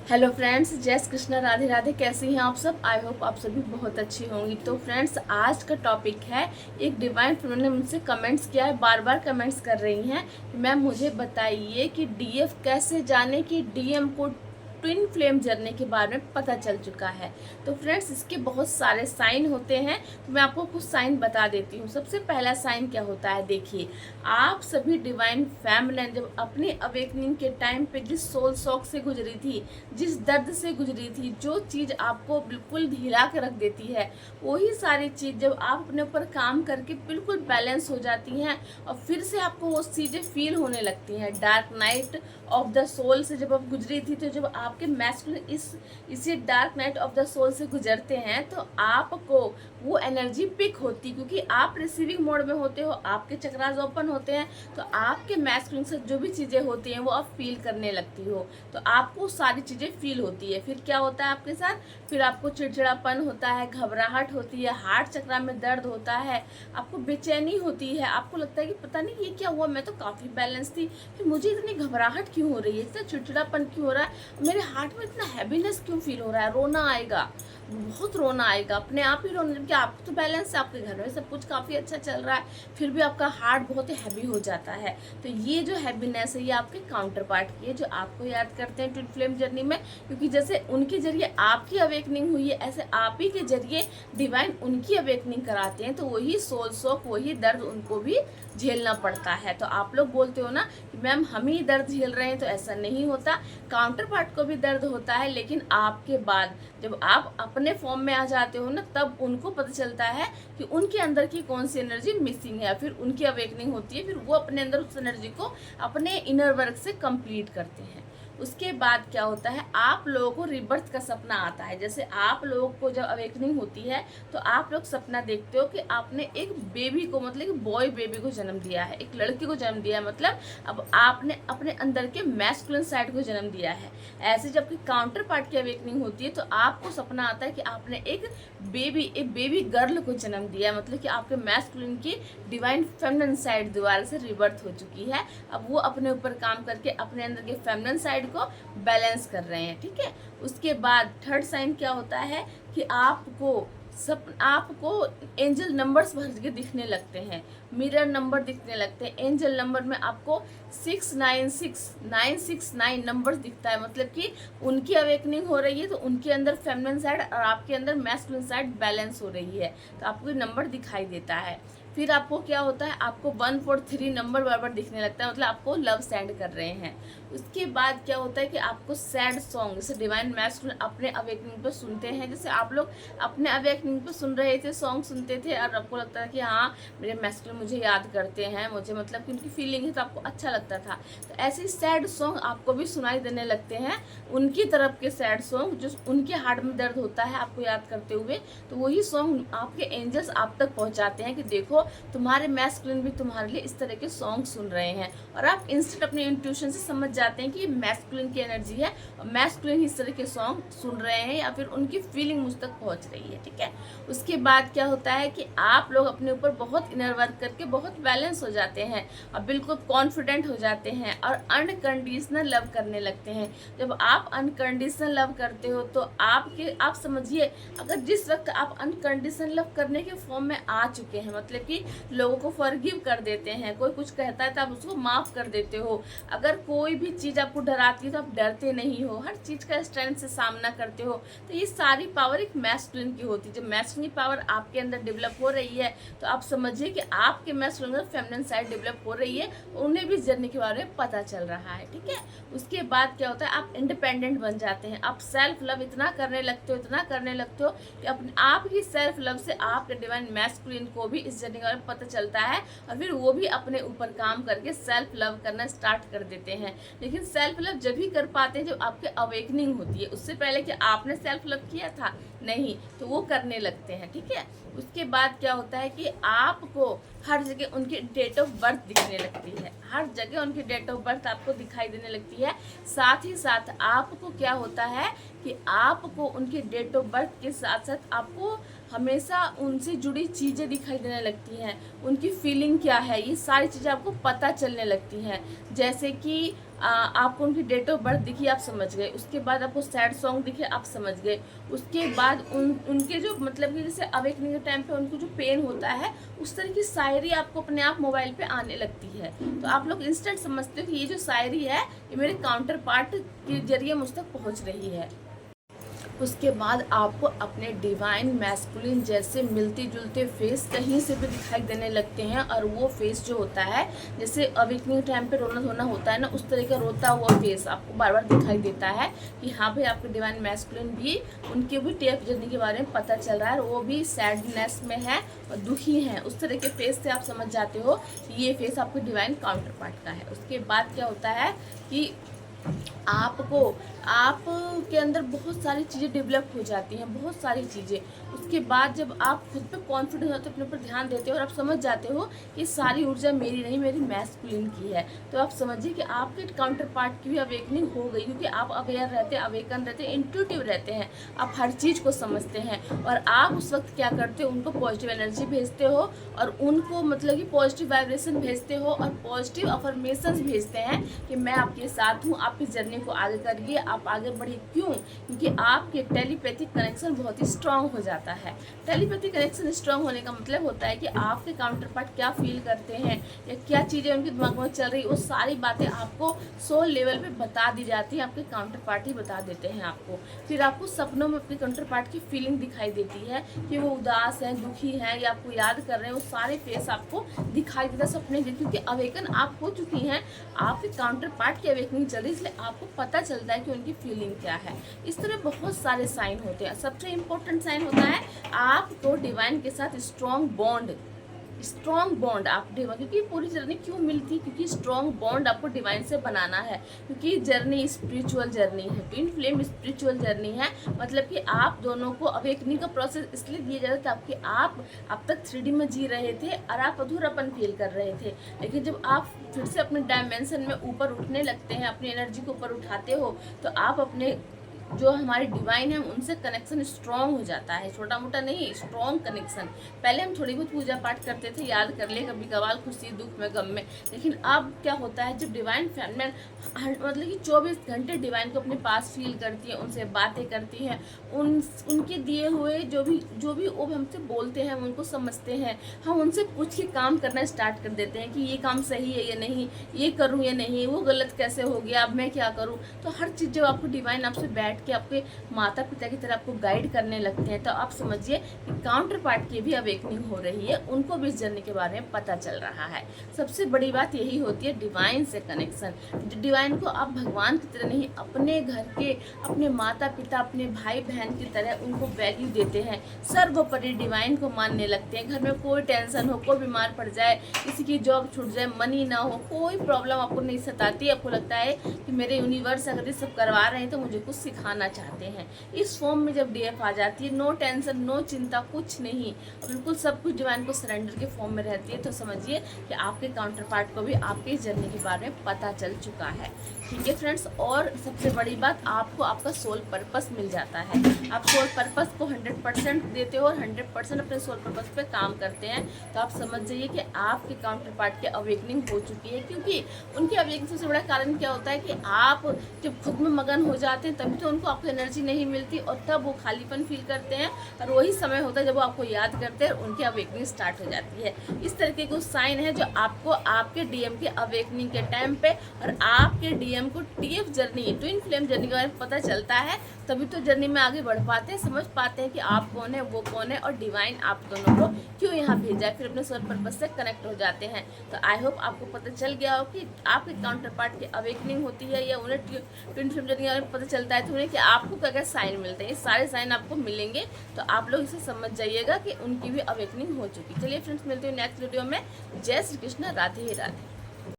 Hello friends, जय श्री कृष्णा, राधे राधे। कैसी हैं आप सब? आई होप आप सभी बहुत अच्छी होंगी। तो फ्रेंड्स, आज का टॉपिक है, एक डिवाइन फ्रेंड ने मुझसे कमेंट्स किया है, बार बार कमेंट्स कर रही हैं कि मैम मुझे बताइए कि डीएफ कैसे जाने कि डीएम को ट्विन फ्लेम जर्नी के बारे में पता चल चुका है। तो फ्रेंड्स, इसके बहुत सारे साइन होते हैं, तो मैं आपको कुछ साइन बता देती हूँ। सबसे पहला साइन क्या होता है, देखिए, आप सभी डिवाइन फैमिली जब अपनी अवेकनिंग के टाइम पे जिस सोल शॉक से गुजरी थी, जिस दर्द से गुजरी थी, जो चीज़ आपको बिल्कुल हिला के रख देती है, वही सारी चीज़ जब आप अपने ऊपर काम करके बिल्कुल बैलेंस हो जाती हैं और फिर से आपको वो चीज़ें फील होने लगती हैं। Dark night of the soul से जब आप गुजरी थी, तो जब आपके मैस्कुलिन इसी dark night of the soul से गुजरते हैं तो आपको वो एनर्जी पिक होती, क्योंकि आप रिसीविंग मोड में होते हो, आपके चक्रास ओपन होते हैं, तो आपके मैस्कुलिन से जो भी चीज़ें होती हैं वो आप फील करने लगती हो, तो आपको सारी चीज़ें फील होती है। फिर क्या होता है आपके साथ, फिर आपको चिड़चिड़ापन होता है, घबराहट होती है, हार्ट चक्रा में दर्द होता है, आपको बेचैनी होती है, आपको लगता है कि पता नहीं ये क्या हुआ, मैं तो काफ़ी बैलेंस थी, फिर मुझे इतनी घबराहट क्यों हो रही है, इतना चिड़चिड़ापन क्यों हो रहा है, मेरे हार्ट में इतना हैवीनेस क्यों फील हो रहा है, रोना आएगा, बहुत रोना आएगा, अपने आप ही रोने, कि आपको तो बैलेंस है, आपके घर में सब कुछ काफ़ी अच्छा चल रहा है, फिर भी आपका हार्ट बहुत ही हैवी हो जाता है। तो ये जो हैवीनेस है, ये आपके काउंटर पार्ट की है, जो आपको याद करते हैं ट्विन फ्लेम जर्नी में, क्योंकि जैसे उनके जरिए आपकी अवेकनिंग हुई है, ऐसे आप ही के जरिए डिवाइन उनकी अवेकनिंग कराते हैं, तो वही सोल शॉक, वही दर्द उनको भी झेलना पड़ता है। तो आप लोग बोलते हो ना कि मैम हम ही दर्द झेल रहे हैं, तो ऐसा नहीं होता, काउंटर पार्ट को भी दर्द होता है, लेकिन आपके बाद जब आप अपने फॉर्म में आ जाते हो ना, तब उनको पता चलता है कि उनके अंदर की कौन सी एनर्जी मिसिंग है, फिर उनकी अवेकनिंग होती है, फिर वो अपने अंदर उस एनर्जी को अपने इनर वर्क से कंप्लीट करते हैं। उसके बाद क्या होता है, आप लोगों को रिबर्थ का सपना आता है। जैसे आप लोगों को जब अवेकनिंग होती है, तो आप लोग सपना देखते हो कि आपने एक बेबी को, मतलब एक बॉय बेबी को जन्म दिया है, एक लड़की को जन्म दिया है, मतलब अब आपने अपने अंदर के मैस्कुलिन साइड को जन्म दिया है। ऐसे जब काउंटर पार्ट की अवेकनिंग होती है, तो आपको सपना आता है कि आपने एक बेबी गर्ल को जन्म दिया है, मतलब कि आपके मैस्कुलिन की डिवाइन फेमिनिन साइड दोबारा से रिबर्थ हो चुकी है। अब वो अपने ऊपर काम करके अपने अंदर के फेमिनिन साइड को बैलेंस कर रहे हैं, ठीक है। उसके बाद थर्ड साइन क्या होता है कि आपको एंजल नंबर्स भर के दिखने लगते हैं, मिरर नंबर दिखने लगते हैं। एंजल नंबर में आपको 696 नंबर्स दिखता है, मतलब कि उनकी अवेकनिंग हो रही है, तो उनके अंदर फेमिनिन साइड और आपके अंदर मैस्कुलिन साइड बैलेंस हो रही है, तो आपको ये नंबर दिखाई देता है। फिर आपको क्या होता है, आपको 143 नंबर बराबर दिखने लगता है, मतलब आपको लव सेंड कर रहे हैं। उसके बाद क्या होता है कि आपको सैड सॉन्ग, जैसे डिवाइन मैस्कुलिन अपने अवेकनिंग पर सुनते हैं, जैसे आप लोग अपने अवेकनिंग पर सुन रहे थे, सॉन्ग सुनते थे, और आपको लगता है कि हाँ, मेरे मैस्कुलिन मुझे याद करते हैं, मुझे मतलब कि उनकी फीलिंग है, तो आपको अच्छा लगता था। तो ऐसे ही सैड सॉन्ग आपको भी सुनाई देने लगते हैं, उनकी तरफ के सैड सॉन्ग, जो उनके हार्ट में दर्द होता है आपको याद करते हुए, तो वही सॉन्ग आपके एंजल्स आप तक पहुँचाते हैं कि देखो, तुम्हारे मैस्कुलिन भी तुम्हारे लिए इस तरह के सॉन्ग सुन रहे हैं, और आप इंस्टेंट अपने इंट्यूशन से समझ जाते हैं कि ये मैस्कुलिन की एनर्जी है और मैस्कुलिन ही इस तरह के सॉन्ग सुन रहे हैं, या फिर उनकी फीलिंग मुझ तक पहुंच रही है, ठीक है। उसके बाद क्या होता है कि आप लोग अपने ऊपर बहुत इनर वर्क करके बहुत बैलेंस हो जाते हैं और बिल्कुल कॉन्फिडेंट हो जाते हैं और अनकंडीशनल लव करने लगते हैं। जब आप अनकंडीशनल लव करते हो, तो आप समझिए, अगर जिस वक्त आप अनकंडीशनल लव करने के फॉर्म में आ चुके हैं, मतलब कि लोगों को फॉरगिव कर देते हैं, कोई कुछ कहता है तो आप उसको माफ़ कर देते हो, अगर कोई भी चीज़ आपको डराती है तो आप डरते नहीं हो, हर चीज़ का स्ट्रेंथ से सामना करते हो, तो ये सारी पावर एक मैस्कुलिन की होती है। जब मैस्कुलिन की पावर आपके अंदर डेवलप हो रही है, तो आप समझिए कि आपके मैस्कुलिन अंदर फेमिनिन साइड डेवलप हो रही है, उन्हें भी जर्नी के बारे में पता चल रहा है, ठीक है। उसके बाद क्या होता है, आप इंडिपेंडेंट बन जाते हैं, आप सेल्फ लव इतना करने लगते हो, इतना करने लगते हो कि अपने आप ही सेल्फ लव से आपके डिवाइन मैस्कुलिन को भी इस जर्नी के बारे में पता चलता है, और फिर वो भी अपने ऊपर काम करके सेल्फ लव करना स्टार्ट कर देते हैं। लेकिन सेल्फ लव जब भी कर पाते हैं जब आपके अवेकनिंग होती है, उससे पहले कि आपने सेल्फ लव किया था नहीं, तो वो करने लगते हैं, ठीक है। उसके बाद क्या होता है कि आपको हर जगह उनकी डेट ऑफ बर्थ दिखने लगती है, हर जगह उनकी डेट ऑफ बर्थ आपको दिखाई देने लगती है। साथ ही साथ आपको क्या होता है कि आपको उनकी डेट ऑफ बर्थ के साथ साथ आपको हमेशा उनसे जुड़ी चीज़ें दिखाई देने लगती हैं, उनकी फीलिंग क्या है, ये सारी चीज़ें आपको पता चलने लगती हैं। जैसे कि आपको उनकी डेट ऑफ बर्थ दिखी, आप समझ गए। उसके बाद आपको सैड सॉन्ग दिखे, आप समझ गए। उसके बाद उनके जो मतलब कि जैसे अवेकनिंग के टाइम पे उनको जो पेन होता है, उस तरह की शायरी आपको अपने आप मोबाइल पे आने लगती है। तो आप लोग इंस्टेंट समझते हो कि ये जो शायरी है ये मेरे काउंटर पार्ट के जरिए मुझ तक पहुँच रही है। उसके बाद आपको अपने डिवाइन मैस्कुलिन जैसे मिलते जुलते फेस कहीं से भी दिखाई देने लगते हैं। और वो फेस जो होता है, जैसे अवेकनिंग टाइम पे रोना धोना होता है ना, उस तरह का रोता हुआ फेस आपको बार बार दिखाई देता है कि हाँ भाई आपके डिवाइन मैस्कुलिन भी, उनके भी टेप जर्नी के बारे में पता चल रहा है और वो भी सैडनेस में है और दुखी हैं। उस तरह के फेस से आप समझ जाते हो कि ये फेस आपके डिवाइन काउंटर पार्ट का है। उसके बाद क्या होता है कि आपके अंदर बहुत सारी चीज़ें डेवलप हो जाती हैं, बहुत सारी चीज़ें। उसके बाद जब आप खुद पे कॉन्फिडेंस होते हो, अपने ऊपर ध्यान देते हो और आप समझ जाते हो कि सारी ऊर्जा मेरी नहीं, मेरी मैस्कुलिन की है, तो आप समझिए कि आपके काउंटर पार्ट की भी अवेकनिंग हो गई। क्योंकि आप अवेयर रहते हैं, अवेकन रहते हैं, इंट्यूटिव रहते हैं, आप हर चीज़ को समझते हैं। और आप उस वक्त क्या करते हो, उनको पॉजिटिव एनर्जी भेजते हो और उनको मतलब कि पॉजिटिव वाइब्रेशन भेजते हो और पॉजिटिव अफर्मेशंस भेजते हैं कि मैं आपके साथ हूँ, आपकी जर्नी को आगे करिए, आप आगे बढ़िए। क्यों? क्योंकि आपके टेलीपैथिक कनेक्शन बहुत ही स्ट्रांग हो जाता है। टेलीपैथिक कनेक्शन स्ट्रांग होने का मतलब होता है कि आपके काउंटर पार्ट क्या फील करते हैं या क्या चीज़ें उनके दिमाग में चल रही, वो सारी बातें आपको सोल लेवल पे बता दी जाती हैं। आपके काउंटर पार्ट ही बता देते हैं आपको। फिर आपको सपनों में अपने काउंटर पार्ट की फीलिंग दिखाई देती है कि वो उदास है, दुखी है या आपको याद कर रहे हैं। वो सारे फेस आपको दिखाई देता है सपने में, क्योंकि अवेकन आप हो चुकी हैं, आपके काउंटर पार्ट की अवेकनिंग चल रही है, इसलिए आपको पता चलता है कि उनकी फीलिंग क्या है। इस तरह बहुत सारे साइन होते हैं। सबसे इम्पोर्टेंट साइन होता है आपको डिवाइन के साथ स्ट्रॉन्ग बॉन्ड आप डिवाइन, क्योंकि पूरी जर्नी क्यों मिलती है, क्योंकि स्ट्रॉन्ग बॉन्ड आपको डिवाइन से बनाना है। क्योंकि जर्नी स्पिरिचुअल जर्नी है, ट्विन फ्लेम स्पिरिचुअल जर्नी है। मतलब कि आप दोनों को अवेकनिंग का प्रोसेस इसलिए दिया जाता था कि आप अब तक 3D में जी रहे थे और आप अधूरापन फील कर रहे थे। लेकिन जब आप फिर से अपने डायमेंशन में ऊपर उठने लगते हैं, अपनी एनर्जी को ऊपर उठाते हो, तो आप अपने जो हमारे डिवाइन है उनसे कनेक्शन स्ट्रॉन्ग हो जाता है। छोटा मोटा नहीं, स्ट्रॉन्ग कनेक्शन। पहले हम थोड़ी बहुत पूजा पाठ करते थे, याद कर ले कभी कभार, खुशी दुख में गम में। लेकिन अब क्या होता है, जब डिवाइन फैमिली मतलब कि 24 घंटे डिवाइन को अपने पास फील करती है, उनसे बातें करती हैं, उनके दिए हुए जो भी वो हमसे बोलते हैं हम उनको समझते हैं। हम उनसे पूछ के काम करना स्टार्ट कर देते हैं कि ये काम सही है या नहीं, ये करूँ या नहीं, वो गलत कैसे हो गया, अब मैं क्या करूँ। तो हर चीज़ जब आपको डिवाइन आपसे बैठ के आपके माता पिता की तरह आपको गाइड करने लगते हैं, तो आप समझिए कि काउंटर पार्ट की भी अवेकनिंग हो रही है, उनको भी इस जर्नी के बारे में पता चल रहा है। सबसे बड़ी बात यही होती है डिवाइन से कनेक्शन। डिवाइन को आप भगवान की तरह नहीं, अपने घर के, अपने माता पिता, अपने भाई बहन की तरह उनको वैल्यू देते हैं, सर्वोपरि डिवाइन को मानने लगते हैं। घर में कोई टेंशन हो, कोई बीमार पड़ जाए, किसी की जॉब छूट जाए, मनी ना हो, कोई प्रॉब्लम आपको नहीं सताती। आपको लगता है कि मेरे यूनिवर्स अगर ये सब करवा रहे हैं तो मुझे कुछ सिखाना चाहते हैं। इस फॉर्म में जब डीएफ आ जाती है, नो टेंशन, नो चिंता, कुछ नहीं, बिल्कुल सब कुछ डिवाइन को सरेंडर के फॉर्म में रहती है, तो समझिए कि आपके काउंटर पार्ट को भी आपके जर्नी के बारे में पता चल चुका है। ठीक है फ्रेंड्स, और सबसे बड़ी बात, आपको आपका सोल पर्पस मिल जाता है। आप सोल पर्पस को 100% देते हो और 100% अपने सोल पर्पस पे काम करते हैं, तो आप समझ जाइए कि आपके काउंटर पार्ट की अवेकनिंग हो चुकी है। क्योंकि उनकी अवेकनिंग सबसे बड़ा कारण क्या होता है कि आप जब खुद में मगन हो जाते हैं तभी तो उनको आपको एनर्जी नहीं मिलती और तब वो खालीपन फील करते हैं, और वही समय होता है जब वो आपको याद करते हैं और उनकी अवेकनिंग स्टार्ट हो जाती है। इस तरीके के साइन है जो आपको आपके डीएम के अवेकनिंग के टाइम पे और आपके डीएम को TF journey, twin flame journey के बारे में पता चलता है, तभी तो जर्नी में आगे बढ़ पाते हैं, समझ पाते हैं कि आप कौन है, वो कौन है और डिवाइन आप दोनों को क्यों यहाँ भेजा है, फिर अपने सोल पर्पस से कनेक्ट हो जाते हैं। तो आई होप आपको पता चल गया हो कि आपके काउंटर पार्ट की अवेकनिंग होती है या उन्हें ट्विन फ्लेम जर्नी के बारे में पता चलता है तो उन्हें कि आपको क्या क्या साइन मिलते हैं। ये सारे साइन आपको मिलेंगे, तो आप लोग इसे समझ जाइएगा कि उनकी भी अवेकनिंग हो चुकी। चलिए फ्रेंड्स, मिलते हैं नेक्स्ट वीडियो में। जय श्री कृष्ण, राधे राधे।